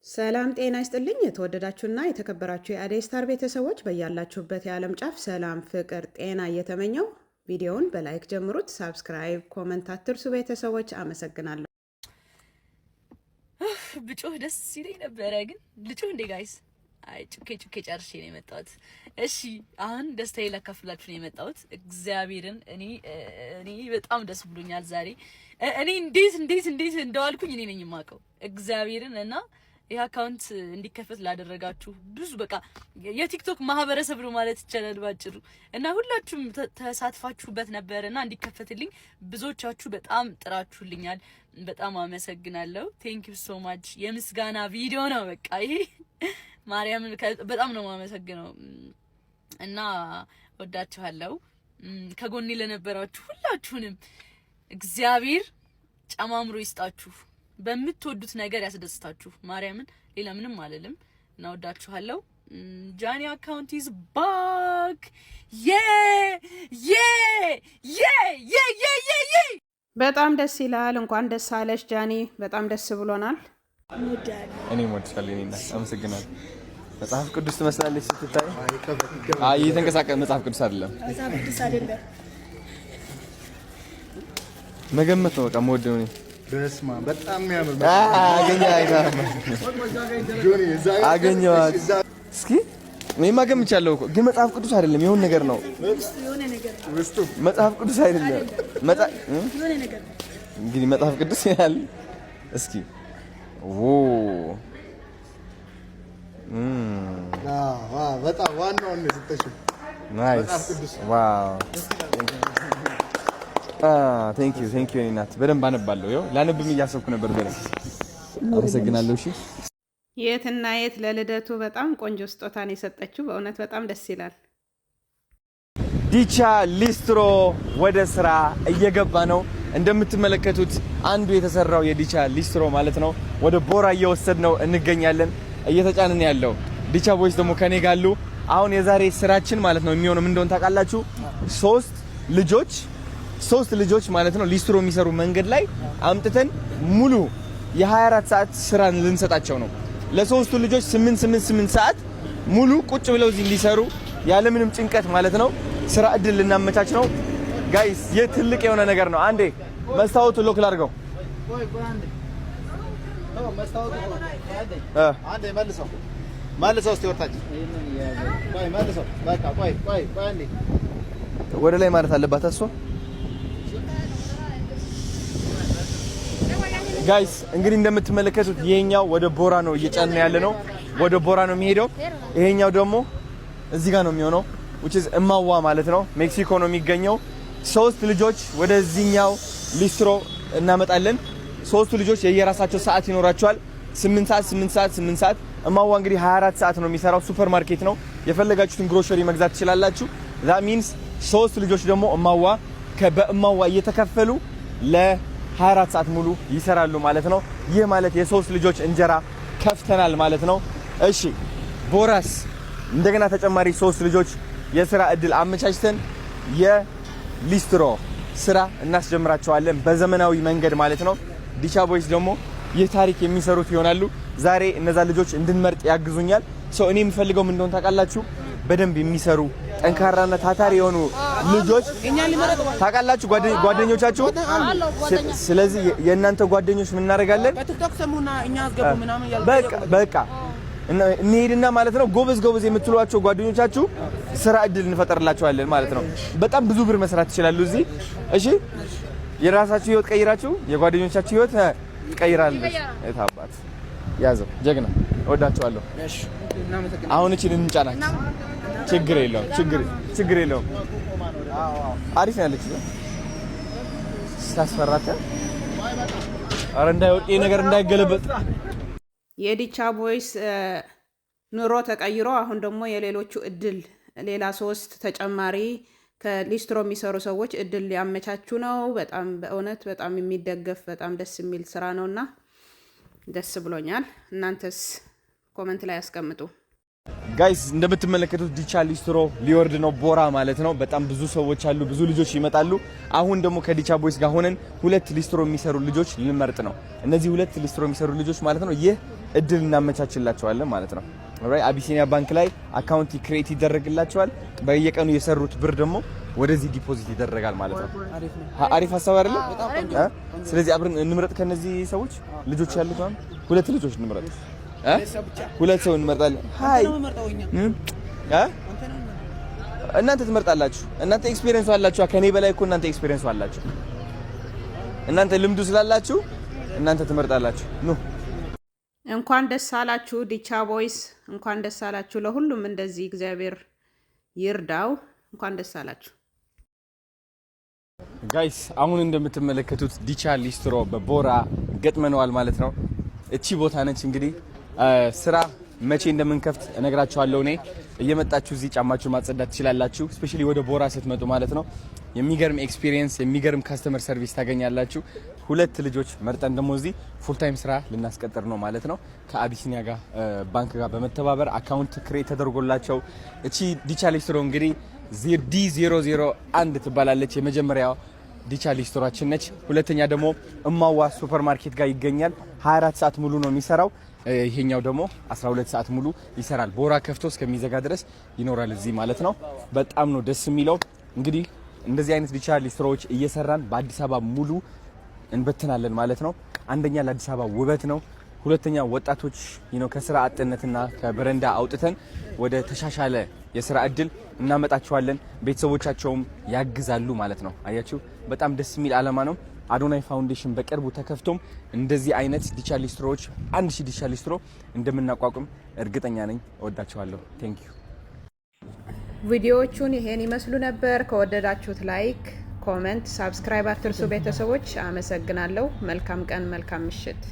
ሰላም ጤና ይስጥልኝ። የተወደዳችሁና የተከበራችሁ የአደይ ስታር ቤተሰቦች በያላችሁበት የዓለም ጫፍ ሰላም፣ ፍቅር፣ ጤና እየተመኘው ቪዲዮውን በላይክ ጀምሩት። ሳብስክራይብ፣ ኮመንት አትርሱ። ቤተሰቦች አመሰግናለሁ። ብጮህ ደስ ይለኝ ነበረ ግን ልጮህ እንዴ ጋይስ? አይ ጩኬ ጨርሼ ነው የመጣሁት። እሺ አሁን ደስታዬ ላካፍላችሁ ነው የመጣሁት። እግዚአብሔርን እኔ በጣም ደስ ብሎኛል ዛሬ። እኔ እንዴት እንደዋልኩኝ እኔ ነኝ የማውቀው እግዚአብሔርን እና ይህ አካውንት እንዲከፈት ላደረጋችሁ ብዙ በቃ የቲክቶክ ማህበረሰብ ነው ማለት ይቻላል ባጭሩ። እና ሁላችሁም ተሳትፋችሁበት ነበርና እንዲከፈትልኝ ብዙዎቻችሁ በጣም ጥራችሁልኛል። በጣም አመሰግናለሁ። ቴንክ ዩ ሶ ማች። የምስጋና ቪዲዮ ነው በቃ ይሄ ማርያምን በጣም ነው የማመሰግነው እና ወዳችኋለሁ። ከጎኔ ለነበራችሁ ሁላችሁንም እግዚአብሔር ጨማምሮ ይስጣችሁ። በምትወዱት ነገር ያስደስታችሁ። ማርያምን ሌላ ምንም አልልም እና ወዳችኋለሁ። ጃኒ አካውንት ኢዝ ባክ በጣም ደስ ይላል። እንኳን ደስ አለሽ ጃኒ። በጣም ደስ ብሎናል። እኔ ሞድሻለሁ። እኔና አመሰግናለሁ። መጽሐፍ ቅዱስ ትመስላለች ስትታይ። አይ እየተንቀሳቀሰ መጽሐፍ ቅዱስ አይደለም፣ መጽሐፍ ቅዱስ አይደለም። መገመት ነው በቃ የምወደው እኔ። በስማ በጣም የሚያምር አገኘኋት። እስኪ እኔማ ገምቻለሁ እኮ ግን መጽሐፍ ቅዱስ አይደለም፣ የሆነ ነገር ነው። መጽሐፍ ቅዱስ አይደለም፣ እንግዲህ መጽሐፍ ቅዱስ ያህል እስኪ በጣም ዋናውን ነው የሰጠሽው። ናይስ ዋው ቴንክ ዩ እኔ እናት በደንብ አነባለሁ። ይኸው ላነብም እያሰብኩ ነበር። በደንብ አመሰግናለሁ። እሺ የትና የት ለልደቱ በጣም ቆንጆ ስጦታን የሰጠችው በእውነት በጣም ደስ ይላል። ዲቻ ሊስትሮ ወደ ስራ እየገባ ነው። እንደምትመለከቱት አንዱ የተሰራው የዲቻ ሊስትሮ ማለት ነው ወደ ቦራ እየወሰድነው እንገኛለን። እየተጫነን ያለው ዲቻ ቦይስ ደግሞ ከኔ ጋር አሉ። አሁን የዛሬ ስራችን ማለት ነው የሚሆነው ምን እንደሆነ ታውቃላችሁ? ሶስት ልጆች ማለት ነው ሊስትሮ የሚሰሩ መንገድ ላይ አምጥተን ሙሉ የ24 ሰዓት ስራን ልንሰጣቸው ነው። ለሶስቱ ልጆች 8 ሰዓት ሙሉ ቁጭ ብለው እዚህ እንዲሰሩ ያለምንም ጭንቀት ማለት ነው ስራ እድል ልናመቻች ነው። ጋይስ የትልቅ የሆነ ነገር ነው። አንዴ መስታወቱ ሎክ ላድርገው። አንዴ መልሰው እስቲ ወርታች መልሰው በቃ ቆይ አንዴ ወደ ላይ ማለት አለባት እሷ። ጋይስ እንግዲህ እንደምትመለከቱት ይሄኛው ወደ ቦራ ነው እየጫነ ያለ ነው። ወደ ቦራ ነው የሚሄደው። ይሄኛው ደግሞ እዚህ ጋር ነው የሚሆነው which is እማዋ ማለት ነው። ሜክሲኮ ነው የሚገኘው። 3 ልጆች ወደዚህኛው ሊስትሮ እናመጣለን። 3ቱ ልጆች የየራሳቸው ሰዓት ይኖራቸዋል። 8 ሰዓት። እማዋ እንግዲህ 24 ሰዓት ነው የሚሰራው። ሱፐር ማርኬት ነው። የፈለጋችሁትን ግሮሰሪ መግዛት ትችላላችሁ። that means 3 ልጆች ደግሞ እማዋ በእማዋ እየተከፈሉ ለ24 ሰዓት ሙሉ ይሰራሉ ማለት ነው። ይህ ማለት የ3 ልጆች እንጀራ ከፍተናል ማለት ነው። እሺ ቦራስ እንደገና ተጨማሪ 3 ልጆች የስራ እድል አመቻችተን የሊስትሮ ስራ እናስጀምራቸዋለን በዘመናዊ መንገድ ማለት ነው። ዲቻ ቦይስ ደግሞ ይህ ታሪክ የሚሰሩት ይሆናሉ። ዛሬ እነዛ ልጆች እንድንመርጥ ያግዙኛል። እኔ የምፈልገው ምን እንደሆነ ታውቃላችሁ? በደንብ የሚሰሩ ጠንካራና ታታሪ የሆኑ ልጆች ታውቃላችሁ፣ ጓደኞቻችሁ። ስለዚህ የእናንተ ጓደኞች ምን እናደርጋለን? በቲክቶክ ሰሙና እኛ አስገቡ ምናምን ያልኩ በቃ እንሄድና ማለት ነው ጎበዝ የምትሏቸው ጓደኞቻችሁ ስራ እድል እንፈጠርላቸዋለን ማለት ነው። በጣም ብዙ ብር መስራት ይችላሉ እዚህ። እሺ የራሳችሁ ህይወት ቀይራችሁ የጓደኞቻችሁ ህይወት ቀይራለች። እታባት ያዘው ጀግና። እወዳችኋለሁ። እሺ አሁን እቺን እንጫናት። ችግር የለውም። አሪፍ ነው ያለች ስታስፈራተ። ኧረ እንዳይወጣ ነገር እንዳይገለበጥ። የዲቻ ቦይስ ኑሮ ተቀይሮ አሁን ደግሞ የሌሎቹ እድል ሌላ 3 ተጨማሪ ከሊስትሮ የሚሰሩ ሰዎች እድል ሊያመቻቹ ነው። በጣም በእውነት በጣም የሚደገፍ በጣም ደስ የሚል ስራ ነውና ደስ ብሎኛል። እናንተስ ኮመንት ላይ አስቀምጡ። ጋይስ እንደምትመለከቱት ዲቻ ሊስትሮ ሊወርድ ነው ቦራ ማለት ነው። በጣም ብዙ ሰዎች አሉ፣ ብዙ ልጆች ይመጣሉ። አሁን ደግሞ ከዲቻ ቦይስ ጋር ሆነን 2 ሊስትሮ የሚሰሩ ልጆች ልንመርጥ ነው። እነዚህ 2 ሊስትሮ የሚሰሩ ልጆች ማለት ነው ይህ እድል እናመቻችላቸዋለን ማለት ነው። ኦራይት አቢሲኒያ ባንክ ላይ አካውንት ክሬት ይደረግላቸዋል። በየቀኑ የሰሩት ብር ደግሞ ወደዚህ ዲፖዚት ይደረጋል ማለት ነው። አሪፍ ሀሳብ አይደለ? ስለዚህ አብረን እንምረጥ። ከነዚህ ሰዎች ልጆች ያሉት 2 ልጆች እንምረጥ። 2 ሰው እንመርጣለን። ሃይ እናንተ ትመርጣላችሁ። እናንተ ኤክስፒሪየንስ አላችሁ። ከኔ በላይ እኮ እናንተ ኤክስፒሪየንስ አላችሁ። እናንተ ልምዱ ስላላችሁ እናንተ ትመርጣላችሁ። ኑ እንኳን ደስ አላችሁ ዲቻ ቦይስ፣ እንኳን ደስ አላችሁ። ለሁሉም እንደዚህ እግዚአብሔር ይርዳው። እንኳን ደስ አላችሁ ጋይስ። አሁን እንደምትመለከቱት ዲቻ ሊስትሮ በቦራ ገጥመነዋል ማለት ነው። እቺ ቦታ ነች እንግዲህ ስራ መቼ እንደምንከፍት እነግራችኋለሁ። እኔ እየመጣችሁ እዚህ ጫማችሁን ማጸዳት ትችላላችሁ። ስፔሻሊ ወደ ቦራ ስትመጡ ማለት ነው። የሚገርም ኤክስፒሪየንስ፣ የሚገርም ካስተመር ሰርቪስ ታገኛላችሁ። 2 ልጆች መርጠን ደግሞ እዚህ ፉል ታይም ስራ ልናስቀጥር ነው ማለት ነው። ከአቢሲኒያ ጋር ባንክ ጋር በመተባበር አካውንት ክሬት ተደርጎላቸው እቺ ዲቻ ሊስትሮ እንግዲህ D001 ትባላለች። የመጀመሪያው ዲቻ ሊስትሮአችን ነች። ሁለተኛ ደግሞ እማዋ ሱፐርማርኬት ጋር ይገኛል። 24 ሰዓት ሙሉ ነው የሚሰራው። ይሄኛው ደግሞ 12 ሰዓት ሙሉ ይሰራል። ቦራ ከፍቶ እስከሚዘጋ ድረስ ይኖራል እዚህ ማለት ነው። በጣም ነው ደስ የሚለው። እንግዲህ እንደዚህ አይነት ዲቻ ሊስትሮዎች እየሰራን በአዲስ አበባ ሙሉ እንበትናለን ማለት ነው። አንደኛ ለአዲስ አበባ ውበት ነው። ሁለተኛ ወጣቶች ከስራ አጥነትና ከበረንዳ አውጥተን ወደ ተሻሻለ የስራ እድል እናመጣቸዋለን። ቤተሰቦቻቸውም ያግዛሉ ማለት ነው። አያችሁ በጣም ደስ የሚል አላማ ነው። አዶናይ ፋውንዴሽን በቅርቡ ተከፍቶም እንደዚህ አይነት ዲቻ ሊስትሮዎች 1000 ዲቻ ሊስትሮ እንደምናቋቁም እርግጠኛ ነኝ። እወዳቸዋለሁ። ቴንክ ዩ። ቪዲዮዎቹን ይሄን ይመስሉ ነበር። ከወደዳችሁት ላይክ፣ ኮሜንት፣ ሳብስክራይብ አትርሱ ቤተሰቦች። አመሰግናለሁ። መልካም ቀን፣ መልካም ምሽት።